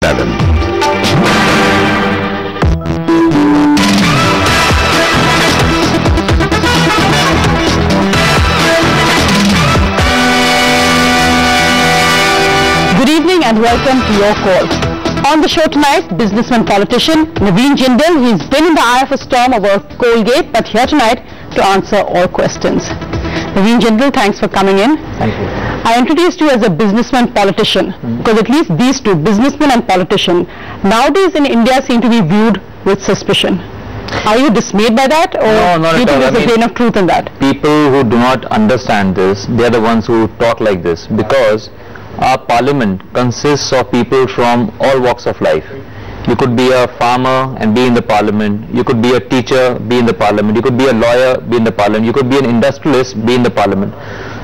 Good evening and welcome to your call. On the show tonight, businessman politician Naveen Jindal. He's been in the eye of a storm over Colgate, but here tonight to answer all questions. Naveen Jindal, thanks for coming in. Thank you. I introduced you as a businessman politician because at least these two, businessman and politician, nowadays in India seem to be viewed with suspicion. Are you dismayed by that, or no, not do you at all. think there's a grain of truth in that? People who do not understand this, they are the ones who talk like this, because our parliament consists of people from all walks of life. You could be a farmer and be in the parliament. You could be a teacher, be in the parliament. You could be a lawyer, be in the parliament. You could be an industrialist, be in the parliament.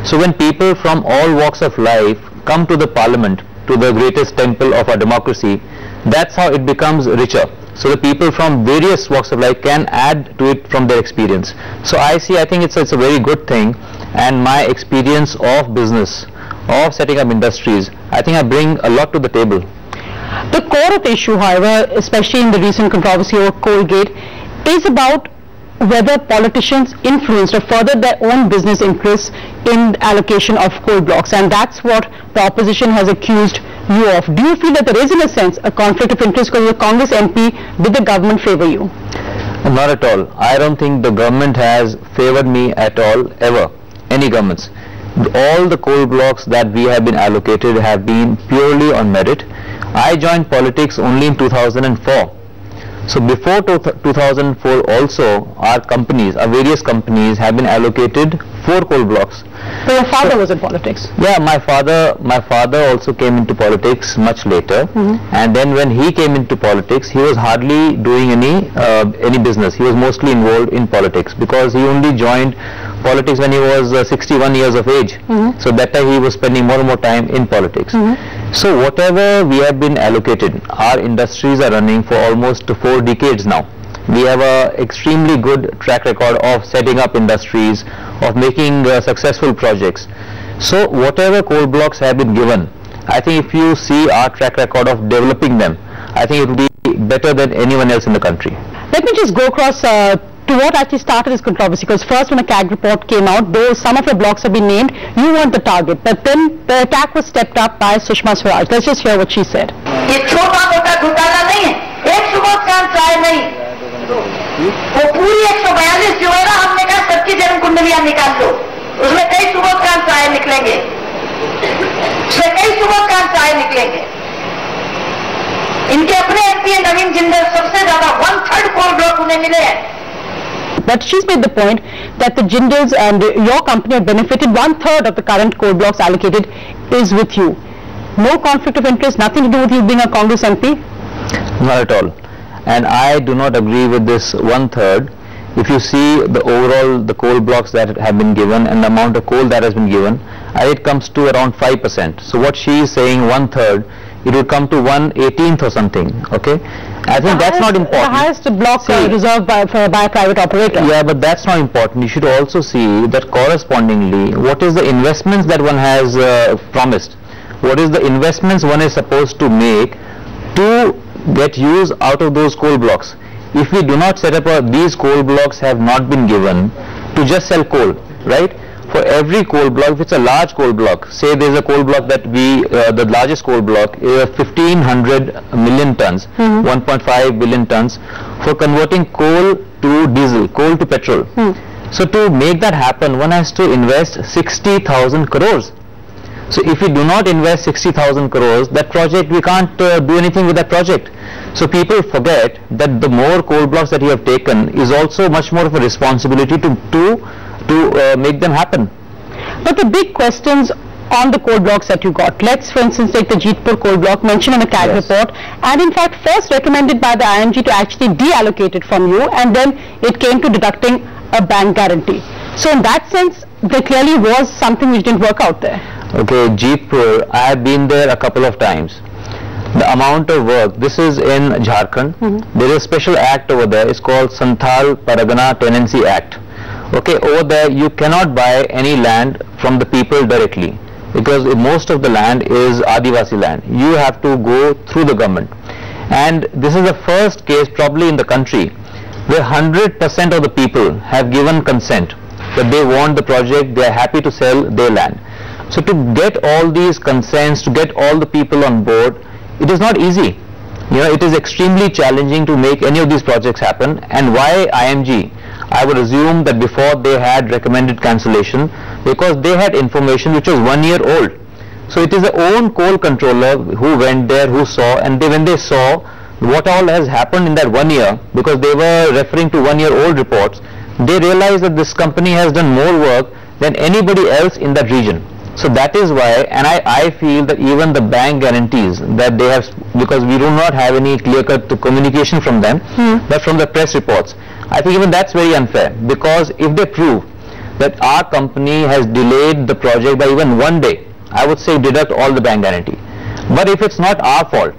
So when people from all walks of life come to the parliament, to the greatest temple of our democracy, that's how it becomes richer. So the people from various walks of life can add to it from their experience. So I think it's a very good thing, and my experience of business, of setting up industries, I think I bring a lot to the table. The core of the issue, however, especially in the recent controversy over Colgate, is about whether politicians influenced or furthered their own business interests in allocation of coal blocks, and that's what the opposition has accused you of. Do you feel that there is, in a sense, a conflict of interest because the Congress MP, did the government favor you? Not at all. I don't think the government has favored me at all, ever. Any governments. All the coal blocks that we have been allocated have been purely on merit. I joined politics only in 2004. So before 2004 also, our various companies have been allocated 4 coal blocks. So your father was in politics? Yeah, my father also came into politics much later, and then when he came into politics, he was hardly doing any business. He was mostly involved in politics because he only joined politics when he was 61 years of age. So that time he was spending more and more time in politics. So whatever we have been allocated, our industries are running for almost 4 decades now. We have an extremely good track record of setting up industries, of making successful projects. So whatever coal blocks have been given, I think if you see our track record of developing them, I think it will be better than anyone else in the country. Let me just go across to what actually started this controversy, because first when a CAG report came out, though some of your blocks have been named, you weren't the target, but then the attack was stepped up by Sushma Swaraj. Let's just hear what she said. वो पूरी 142 जो है ना, हमने कहा सबकी जन्म कुंडलियां निकाल लो, उसमें कई सुबोधकांत राय निकलेंगे, इनके अपने एमपी नवीन जिंदल सबसे ज्यादा 1/3 कोल ब्लॉक उन्हें मिले हैं. But she's made the point that the Jindals and your company have benefited. 1/3 of the current coal blocks allocated is with you. No conflict of interest, nothing to do with you being a Congress MP? Not at all. And I do not agree with this 1/3. If you see the coal blocks that have been given and the amount of coal that has been given, it comes to around 5%. So what she is saying, 1/3, it will come to 1/18 or something. Okay, I think that's not important. The highest block reserved by a private operator. Yeah, but that's not important. You should also see that correspondingly, what is the investments that one has promised? What is the investments one is supposed to make to get use out of those coal blocks? If we do not set up these coal blocks have not been given to just sell coal, right? For every coal block, if it's a large coal block, say there's a coal block that the largest coal block is 1500 million tons, 1.5 billion tons, for converting coal to diesel, coal to petrol. So to make that happen, one has to invest 60,000 crores. So if we do not invest 60,000 crores, that project, we can't do anything with that project. So people forget that the more coal blocks that you have taken is also much more of a responsibility to make them happen. But the big questions on the coal blocks that you got, let's for instance take the Jeetpur coal block mentioned in a CAG report, and in fact first recommended by the IMG to actually deallocate it from you, and then it came to deducting a bank guarantee. So in that sense, there clearly was something which didn't work out there. Okay, Jeetpur, I have been there a couple of times. The amount of work, this is in Jharkhand, there is a special act over there, it's called Santhal Paragana Tenancy Act. Okay, over there you cannot buy any land from the people directly. because most of the land is Adivasi land. You have to go through the government. And this is the first case probably in the country where 100% of the people have given consent that they want the project, they are happy to sell their land. So to get all these consents, to get all the people on board, it is not easy. You know, it is extremely challenging to make any of these projects happen. And why IMG? I would assume that before they had recommended cancellation because they had information which was 1 year old. So it is the own coal controller who went there, who saw, and when they saw what all has happened in that 1 year, because they were referring to 1 year old reports, they realized that this company has done more work than anybody else in that region. So that is why, and I feel that even the bank guarantees that they have, because we do not have any clear-cut communication from them, but from the press reports, I think even that's very unfair, because if they prove that our company has delayed the project by even 1 day, I would say deduct all the bank guarantee. But if it's not our fault,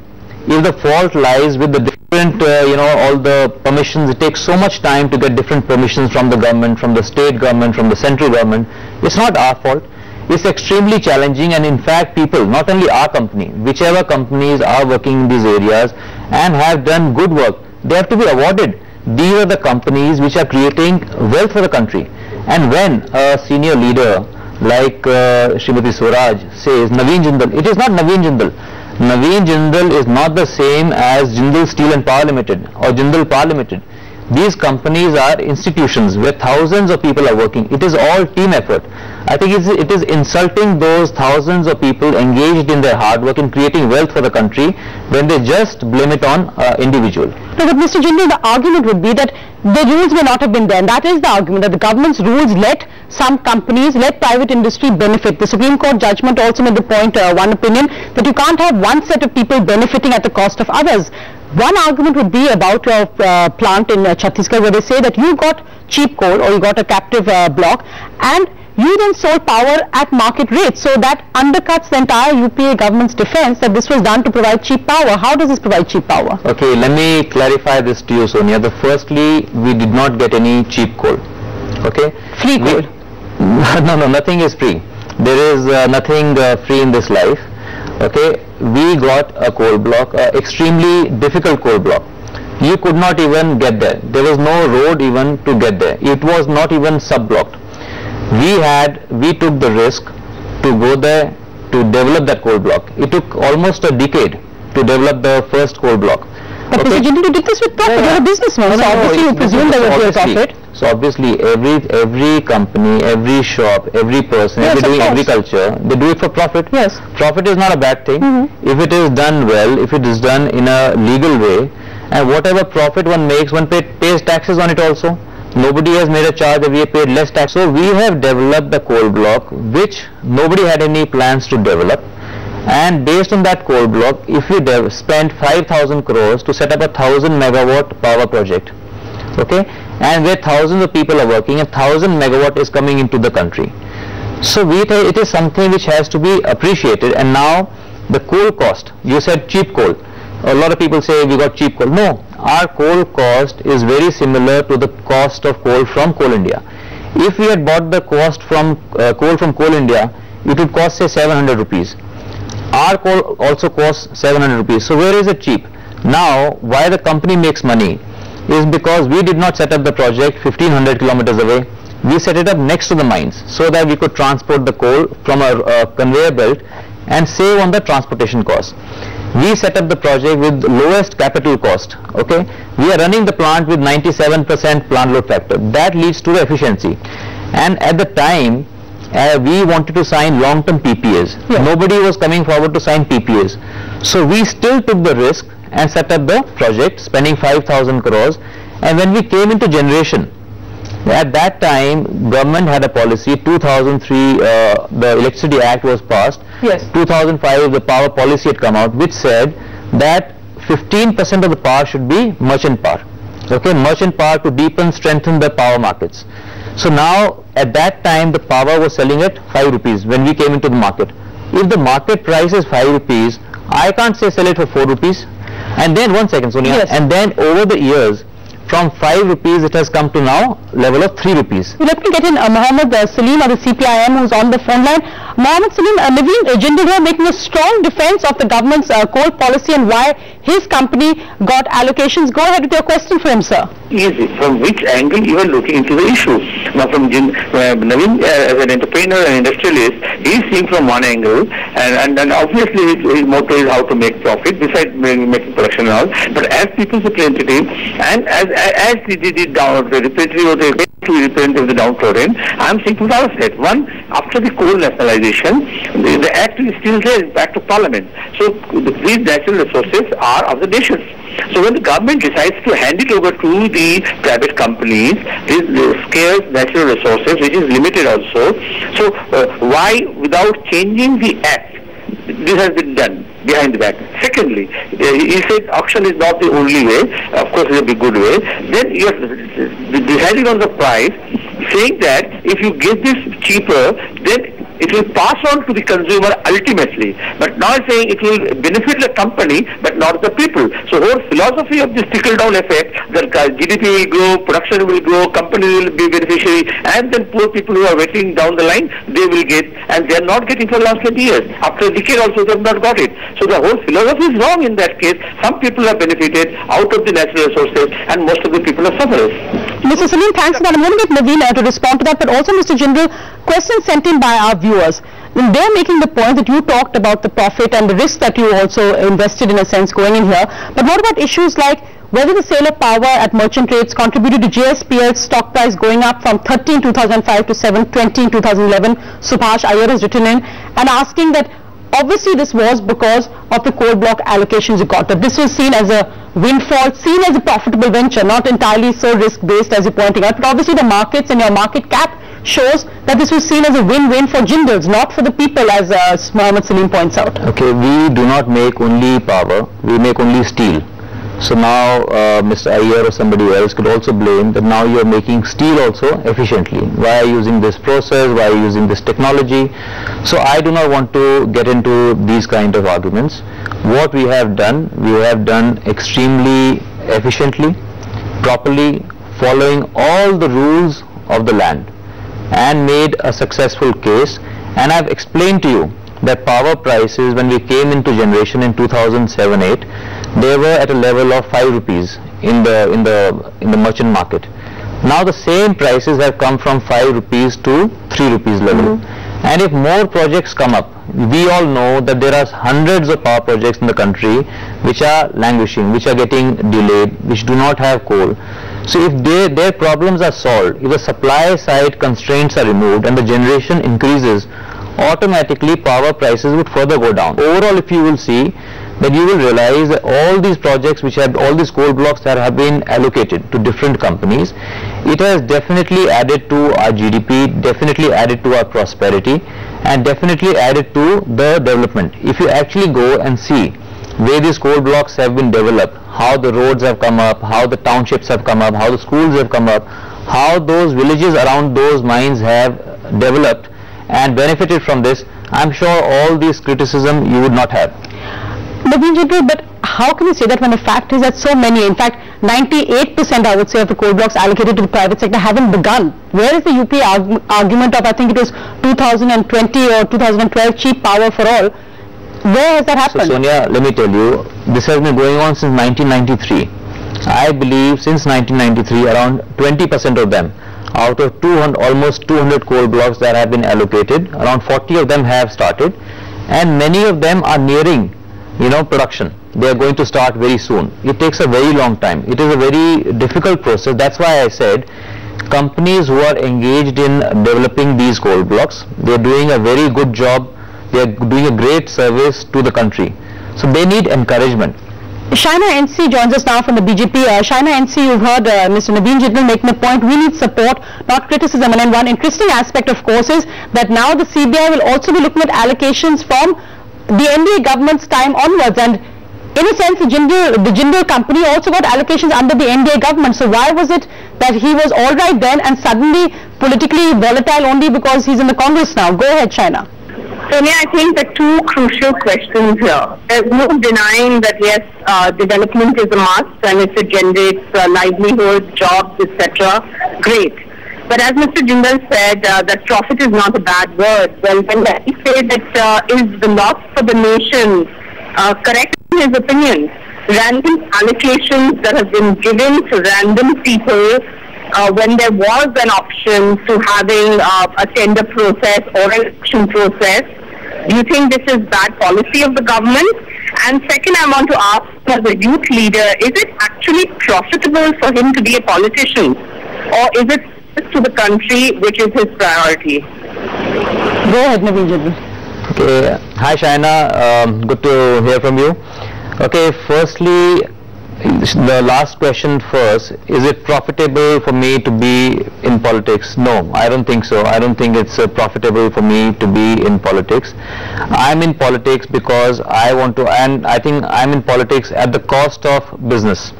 if the fault lies with the different, all the permissions, it takes so much time to get different permissions from the government, from the state government, from the central government, it's not our fault. It's extremely challenging, and in fact people, not only our company, whichever companies are working in these areas and have done good work, they have to be awarded. These are the companies which are creating wealth for the country. And when a senior leader like Srimati Swaraj says Naveen Jindal, it is not Naveen Jindal. Naveen Jindal is not the same as Jindal Steel and Power Limited or Jindal Power Limited. These companies are institutions where thousands of people are working. It is all team effort. I think it is insulting those thousands of people engaged in their hard work in creating wealth for the country when they just blame it on individual. No, but Mr. Jindal, the argument would be that the rules may not have been there, and that is the argument, that the government's rules let some companies, let private industry benefit. The Supreme Court judgment also made the point, one opinion, that you can't have one set of people benefiting at the cost of others. One argument would be about your plant in Chhattisgarh, where they say that you got cheap coal or you got a captive block, and you then sold power at market rates. So that undercuts the entire UPA government's defense that this was done to provide cheap power. How does this provide cheap power? Okay, let me clarify this to you, Sonia. Firstly, we did not get any cheap coal. Okay? Free coal? No, nothing is free. There is nothing free in this life. Okay? We got a coal block, extremely difficult coal block. You could not even get there. There was no road even to get there. It was not even sub-blocked. We took the risk to go there to develop that coal block. It took almost a decade to develop the first coal block. But Mr. Jindal, you did this with profit. You're a businessman, so obviously you presume there will be a profit. So obviously every company, every shop, every person, if they're doing agriculture, they do it for profit. Yes. Profit is not a bad thing. If it is done well, if it is done in a legal way, and whatever profit one makes, one pays taxes on it also. Nobody has made a charge that we have paid less tax. So we have developed the coal block, which nobody had any plans to develop. And based on that coal block, if we spent 5,000 crores to set up a 1,000 megawatt power project, okay, and where thousands of people are working, and 1,000 megawatt is coming into the country. So it is something which has to be appreciated. And now the coal cost, you said cheap coal. A lot of people say we got cheap coal. No, our coal cost is very similar to the cost of coal from Coal India. If we had bought the cost from coal from Coal India, it would cost say 700 rupees. Our coal also costs 700 rupees. So where is it cheap? Now, why the company makes money is because we did not set up the project 1500 kilometers away. We set it up next to the mines so that we could transport the coal from a conveyor belt and save on the transportation cost. We set up the project with lowest capital cost. Okay, we are running the plant with 97% plant load factor. That leads to the efficiency. And at the time, we wanted to sign long-term PPAs. Yeah. Nobody was coming forward to sign PPAs. So we still took the risk and set up the project, spending 5,000 crores. And when we came into generation, at that time, government had a policy. 2003, the Electricity Act was passed. Yes. 2005, the power policy had come out, which said that 15% of the power should be merchant power. Okay, merchant power to deepen, strengthen the power markets. So now, at that time, the power was selling at 5 rupees when we came into the market. If the market price is 5 rupees, I can't say sell it for 4 rupees. And then, 1 second, Sonia, yes. And then over the years, from 5 rupees it has come to now level of 3 rupees. Let me get in Mohammed Salim of the CPIM, who's on the phone line. Mohammed Salim, Naveen Jindal here making a strong defense of the government's coal policy and why his company got allocations. Go ahead with your question for him, sir. Yes, from which angle you are looking into the issue. Now from Naveen as an entrepreneur and industrialist, he is seeing from one angle and obviously his motto is how to make profit besides making production and all. But as people's representative and as the representative of the representative of the downtrodden, I am seeing from our side. One, after the coal nationalization, the act is still there, the act of parliament. So these natural resources are of the nations. So when the government decides to hand it over to the private companies, these scarce natural resources, which is limited also, so why without changing the act, this has been done behind the back. Secondly, he said auction is not the only way, of course it's a big good way. Then you are deciding on the price, saying that if you give this cheaper, then it will pass on to the consumer ultimately, but now saying it will benefit the company but not the people. So whole philosophy of this trickle-down effect, that GDP will grow, production will grow, company will be beneficiary, and then poor people who are waiting down the line, they will get, and they are not getting for the last 20 years. After a decade also they have not got it. So the whole philosophy is wrong in that case. Some people are benefited out of the natural resources and most of the people are sufferers. Mr. Salim, thanks for that. I'm going to get Naveen to respond to that, but also Mr. Jindal, questions sent in by our viewers. They're making the point that you talked about the profit and the risk that you also invested in a sense going in here. But what about issues like whether the sale of power at merchant rates contributed to JSPL's stock price going up from 30 in 2005 to 720 in 2011? Subhash Iyer has written in and asking that obviously this was because of the coal block allocations you got. That this was seen as a windfall, seen as a profitable venture, not entirely so risk-based as you're pointing out. But obviously the markets and your market cap shows that this was seen as a win-win for Jindals, not for the people, as Mohammed Salim points out. Okay, we do not make only power, we make only steel. So now Mr. Iyer or somebody else could also blame that now you are making steel also efficiently. Why are you using this process? Why are you using this technology? So I do not want to get into these kind of arguments. What we have done extremely efficiently, properly, following all the rules of the land and made a successful case. And I've explained to you that power prices when we came into generation in 2007-8, they were at a level of 5 rupees in the merchant market. Now the same prices have come from 5 rupees to 3 rupees level. And if more projects come up, we all know that there are hundreds of power projects in the country which are languishing, which are getting delayed, which do not have coal. So if their problems are solved, if the supply side constraints are removed and the generation increases, automatically power prices would further go down. Overall, if you will see, that you will realize that all these projects which have, all these coal blocks that have been allocated to different companies, it has definitely added to our GDP, definitely added to our prosperity, and definitely added to the development. If you actually go and see where these coal blocks have been developed, how the roads have come up, how the townships have come up, how the schools have come up, how those villages around those mines have developed and benefited from this, I'm sure all these criticism you would not have. Naveen Jindal, but how can you say that when the fact is that so many, in fact 98% I would say of the coal blocks allocated to the private sector haven't begun? Where is the UP argument of, I think it was 2020 or 2012 cheap power for all? Where has that happened? So Sonia, let me tell you, this has been going on since 1993. I believe since 1993 around 20% of them, out of 200, almost 200 coal blocks that have been allocated, around 40 of them have started, and many of them are nearing production. They are going to start very soon. It takes a very long time. It is a very difficult process. That's why I said companies who are engaged in developing these coal blocks, they are doing a very good job. They are doing a great service to the country. So they need encouragement. Shaina NC joins us now from the BJP. Shaina NC, you've heard Mr. Naveen Jindal making a point. We need support, not criticism. And then one interesting aspect, of course, is that now the CBI will also be looking at allocations from the NDA government's time onwards, and in a sense the Jindal company also got allocations under the NDA government. So why was it that he was all right then and suddenly politically volatile only because he's in the Congress now? Go ahead, Shaina. Sonia, I think the two crucial questions here. There's no denying that yes, development is a must and if it generates livelihood, jobs, etc., great. But as Mr. Jindal said, that profit is not a bad word. Well, when he said that is the loss for the nation correct in his opinion? Random allocations that have been given to random people when there was an option to having a tender process or an election process. Do you think this is bad policy of the government? And second, I want to ask, as a youth leader, is it actually profitable for him to be a politician? Or is it to the country which is his priority? Go ahead, Naveen Jindal. Okay. Hi, Shaina. Good to hear from you. Okay, firstly, the last question first. Is it profitable for me to be in politics? No, I don't think so. I don't think it's profitable for me to be in politics. I'm in politics because I want to, and I think I'm in politics at the cost of business.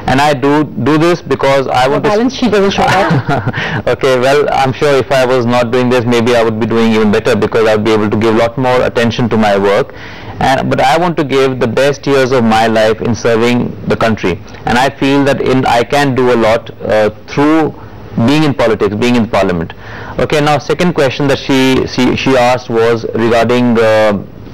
And I do this because I want to... balance sheet doesn't show that. Okay, well, I'm sure if I was not doing this, maybe I would be doing even better because I'd be able to give a lot more attention to my work. But I want to give the best years of my life in serving the country, and I feel that I can do a lot through being in politics, being in parliament. Okay, now second question that she asked was regarding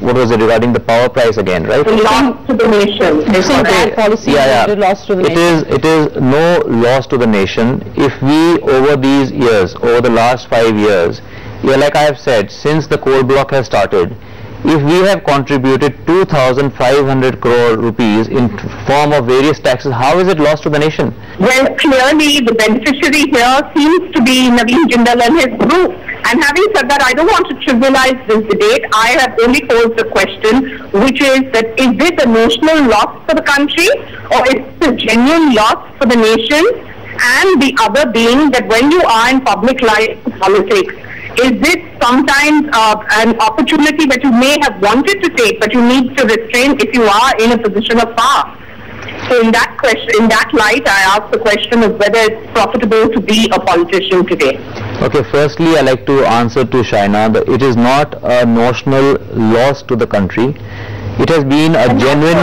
what was it, regarding the power price again, right? The loss to the nation. Bad policy. Loss to the nation. It is no loss to the nation. If we over these years, over the last 5 years, like I have said, since the coal block has started, if we have contributed 2,500 crore rupees in form of various taxes, how is it lost to the nation? Well, clearly the beneficiary here seems to be Naveen Jindal and his group. And having said that, I don't want to trivialize this debate. I have only posed a question, which is that is it a notional loss for the country or is it a genuine loss for the nation? And the other being that when you are in public life politics, is this sometimes an opportunity that you may have wanted to take, but you need to restrain if you are in a position of power? So in that question, in that light, I ask the question of whether it's profitable to be a politician today. Okay, firstly, I like to answer to Shaina that it is not a notional loss to the country. It has been a genuine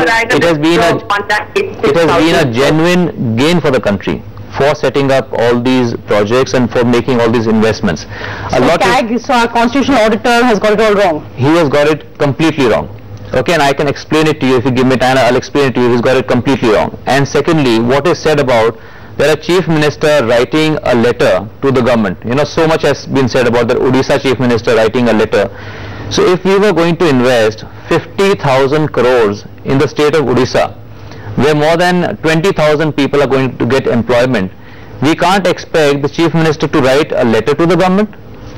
gain for the country, for setting up all these projects and for making all these investments. So our constitutional auditor has got it all wrong. He has got it completely wrong. Okay, and I can explain it to you. If you give me time, I'll explain it to you. He's got it completely wrong. And secondly, what is said about there a chief minister writing a letter to the government. You know, so much has been said about the Odisha chief minister writing a letter. So if we were going to invest 50,000 crores in the state of Odisha, where more than 20,000 people are going to get employment, we can't expect the chief minister to write a letter to the government.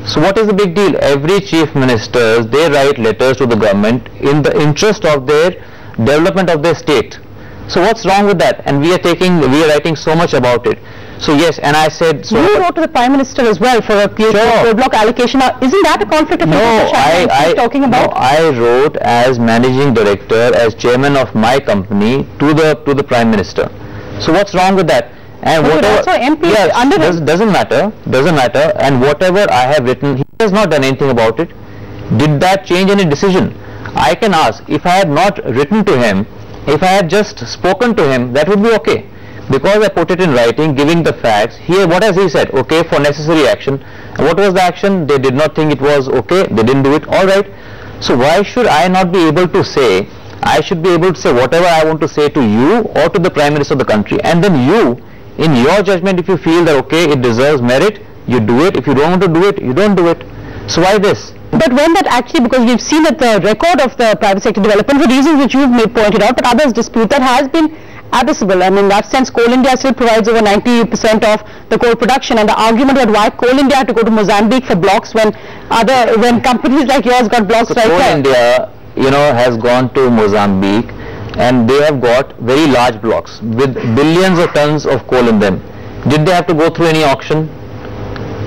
So what is the big deal? Every chief ministers, they write letters to the government in the interest of their development of their state. So what's wrong with that? And we are writing so much about it. So yes, and I said... So you wrote to the Prime Minister as well for a coal block allocation. Now, isn't that a conflict of interest? No, I wrote as managing director, as chairman of my company to the Prime Minister. So what's wrong with that? And whatever, doesn't matter. And whatever I have written, he has not done anything about it. Did that change any decision? I can ask, if I had not written to him, if I had just spoken to him, that would be okay. Because I put it in writing, giving the facts. Here, what has he said? Okay, for necessary action. And what was the action? They did not think it was okay. They didn't do it. All right. So why should I not be able to say? I should be able to say whatever I want to say to you or to the Prime Minister of the country, and then you, in your judgment, if you feel that okay, it deserves merit, you do it. If you don't want to do it, you don't do it. So why this? But when that actually, because we've seen that the record of the private sector development, for reasons which you've pointed out, but others dispute, that has been abysmal. And in that sense, Coal India still provides over 90% of the coal production. And the argument about why Coal India had to go to Mozambique for blocks when companies like yours got blocks right Coal there. India, has gone to Mozambique, and they have got very large blocks with billions of tons of coal in them. Did they have to go through any auction?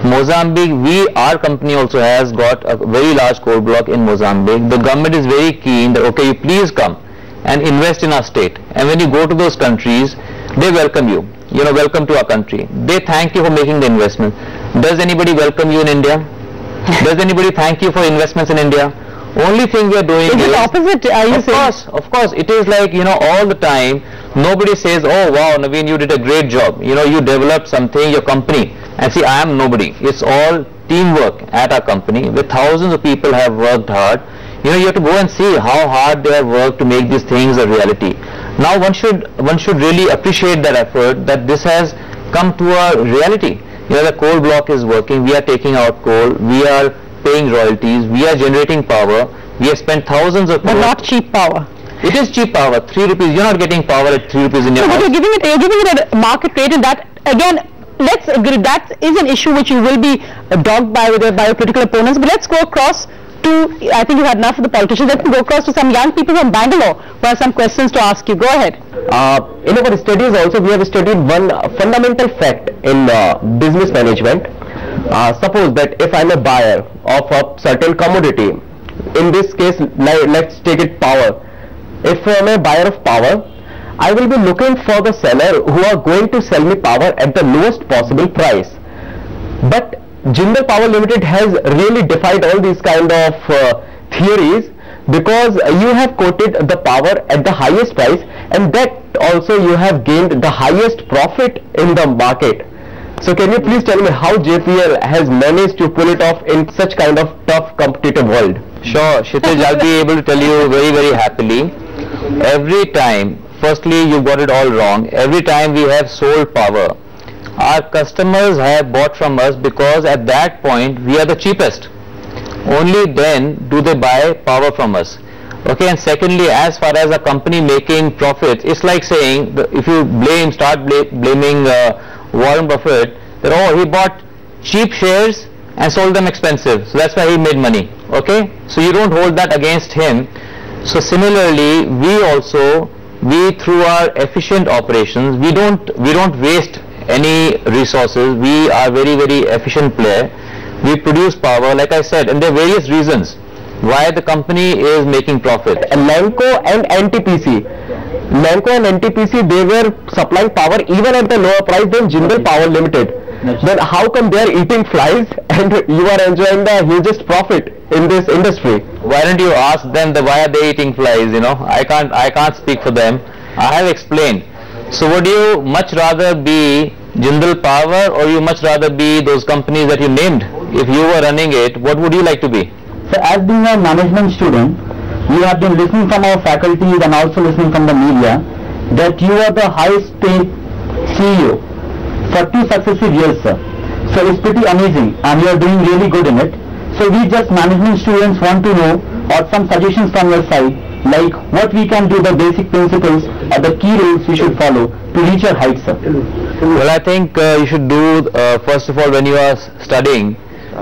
Mozambique, our company also has got a very large coal block in Mozambique. The government is very keen that okay, you please come and invest in our state. And when you go to those countries, they welcome you. Welcome to our country. They thank you for making the investment. Does anybody welcome you in India? Does anybody thank you for investments in India? Only thing we are doing is the opposite. Of course, it is like all the time. Nobody says, "Oh wow, Naveen, you did a great job. You developed something. Your company And see, I am nobody. It's all teamwork at our company, where thousands of people have worked hard. You know, you have to go and see how hard they have worked to make these things a reality. Now one should really appreciate that effort, that this has come to a reality. You know, the coal block is working, we are taking out coal, we are paying royalties, we are generating power, we have spent thousands of crores. But not cheap power. It is cheap power, 3 rupees, you're not getting power at 3 rupees in your house. But you're giving it at a market rate, and that, again, let's agree, that is an issue which you will be dogged by your political opponents. But let's go across to, I think you had enough of the politicians, let's go across to some young people from Bangalore who have some questions to ask you. Go ahead. In our studies also, we have studied one fundamental fact in business management. Suppose that if I'm a buyer of a certain commodity, in this case, let's take it power. If I'm a buyer of power, I will be looking for the seller who are going to sell me power at the lowest possible price. But Jindal Power Limited has really defied all these kind of theories, because you have quoted the power at the highest price, and that also you have gained the highest profit in the market. So can you please tell me how JPL has managed to pull it off in such kind of tough competitive world? Sure, Kshitij, I'll be able to tell you very, very happily. Every time, firstly, you got it all wrong. Every time we have sold power, our customers have bought from us because at that point we are the cheapest. Only then do they buy power from us. Okay, and secondly, as far as a company making profits, it's like saying, if you start blaming Warren Buffett, that oh, he bought cheap shares and sold them expensive, so that's why he made money. Okay, so you don't hold that against him. So similarly, we through our efficient operations, we don't waste any resources. We are very, very efficient player. We produce power, like I said, and there are various reasons why the company is making profit. Lanco and NTPC, they were supplying power even at the lower price than Jindal Power Limited. Then how come they are eating flies and you are enjoying the hugest profit in this industry? Why don't you ask them why are they eating flies? You know, I can't speak for them. I have explained. So would you much rather be Jindal Power, or you much rather be those companies that you named? If you were running it, what would you like to be? So as being a management student, we have been listening from our faculties and also listening from the media that you are the highest paid CEO for 2 successive years, sir. So it's pretty amazing and you are doing really good in it. So we just management students want to know, or some suggestions from your side, like what we can do, the basic principles or the key rules we should follow to reach our heights, sir. Well, I think you should do, first of all, when you are studying,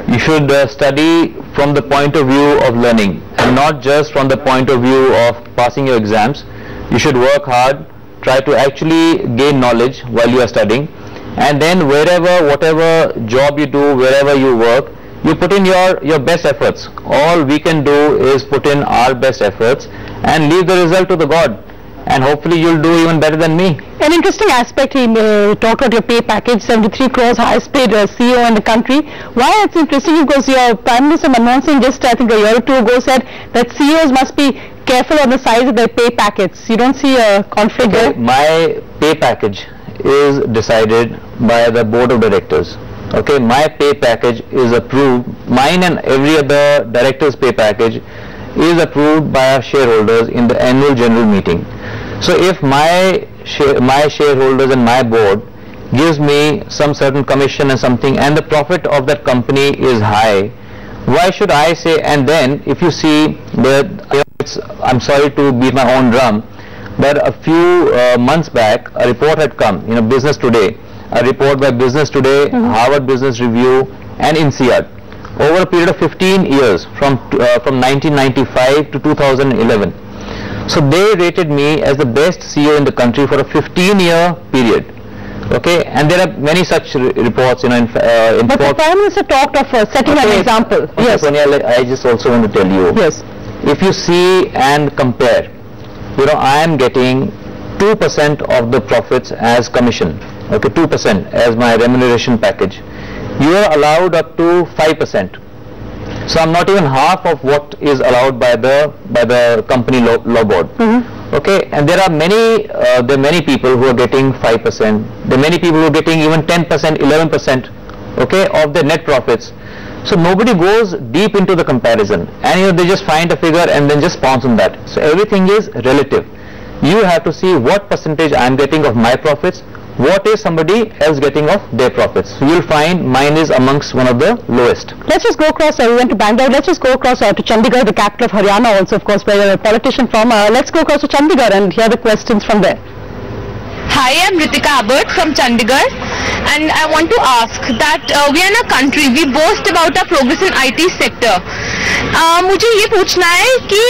you should study from the point of view of learning, and not just from the point of view of passing your exams. You should work hard, try to actually gain knowledge while you are studying, and then whatever job you do, wherever you work, you put in your best efforts. All we can do is put in our best efforts and leave the result to the God, and hopefully you'll do even better than me. An interesting aspect, he talked about your pay package, 73 crores, highest paid CEO in the country. Why it's interesting? Because your Prime Minister Manmohan Singh just, I think a year or two ago, said that CEOs must be careful on the size of their pay packets. You don't see a conflict there? My pay package is decided by the board of directors. Okay, my pay package is approved, mine and every other director's pay package is approved by our shareholders in the annual general meeting. So if my shareholders and my board gives me some certain commission and something, and the profit of that company is high, why should I say? And then if you see that, I'm sorry to beat my own drum, but a few months back a report had come, Business Today, a report by Business Today, Harvard Business Review and INSEAD, over a period of 15 years from 1995 to 2011. So they rated me as the best CEO in the country for a 15-year period. Okay, and there are many such reports, but the Prime Minister talked of setting an example. Okay, yes. Sonia, I just also want to tell you. Yes. If you see and compare, I am getting 2% of the profits as commission. Okay, 2% as my remuneration package. You are allowed up to 5%. So I'm not even half of what is allowed by the company law board. Okay, and there are many people who are getting 5%. There are many people who are getting even 10%, 11% okay, of their net profits. So nobody goes deep into the comparison, and they just find a figure and then just pounce on that. So everything is relative. You have to see what percentage I am getting of my profits, what is somebody else getting of their profits. So you'll find mine is amongst one of the lowest. Let's just go across, we went to Bangalore, let's just go across to Chandigarh, the capital of Haryana also, of course, where you're a politician from. Let's go across to Chandigarh and hear the questions from there. Hi, I'm Ritika Abbott from Chandigarh, and I want to ask that we are in a country, we boast about our progress in IT sector. मुझे ये पूछना है कि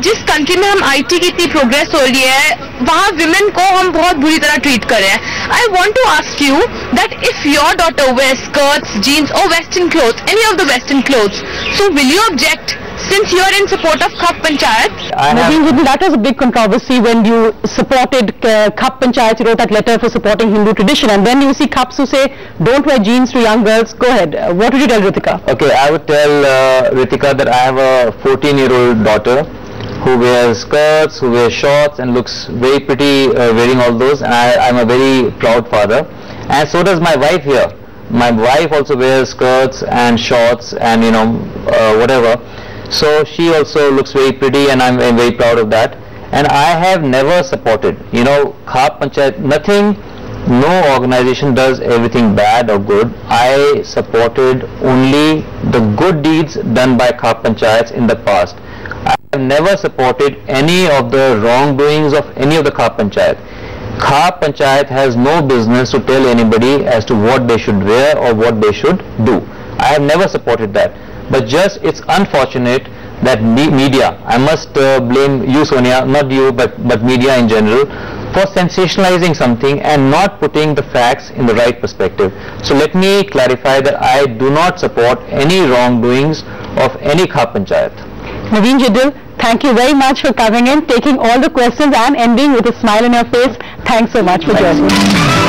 जिस country में हम IT की इतनी प्रोग्रेस हो रही है, वहाँ विमेन को हम बहुत बुरी तरह ट्रीट कर रहे हैं. I want to ask you that if your daughter wears skirts, jeans or western clothes, any of the western clothes, so will you object? Since you are in support of Khap Panchayat. Naveen Jindal, that was a big controversy when you supported Khap Panchayat. You wrote that letter for supporting Hindu tradition, and then you see Khaps who say don't wear jeans to young girls. Go ahead. What would you tell Ritika? Okay, I would tell Ritika that I have a 14-year-old daughter who wears skirts, who wears shorts and looks very pretty wearing all those, and I'm a very proud father, and so does my wife here. My wife also wears skirts and shorts and whatever. So she also looks very pretty, and I'm very proud of that. And I have never supported, Khap Panchayat, nothing, no organization does everything bad or good. I supported only the good deeds done by Khap Panchayats in the past. I have never supported any of the wrongdoings of any of the Khap Panchayat. Khap Panchayat has no business to tell anybody as to what they should wear or what they should do. I have never supported that. But just it's unfortunate that media, I must blame you Sonia, not you but media in general, for sensationalizing something and not putting the facts in the right perspective. So let me clarify that I do not support any wrongdoings of any Khap Panchayat. Naveen Jindal, thank you very much for coming in, taking all the questions and ending with a smile on your face. Thanks so much for joining us.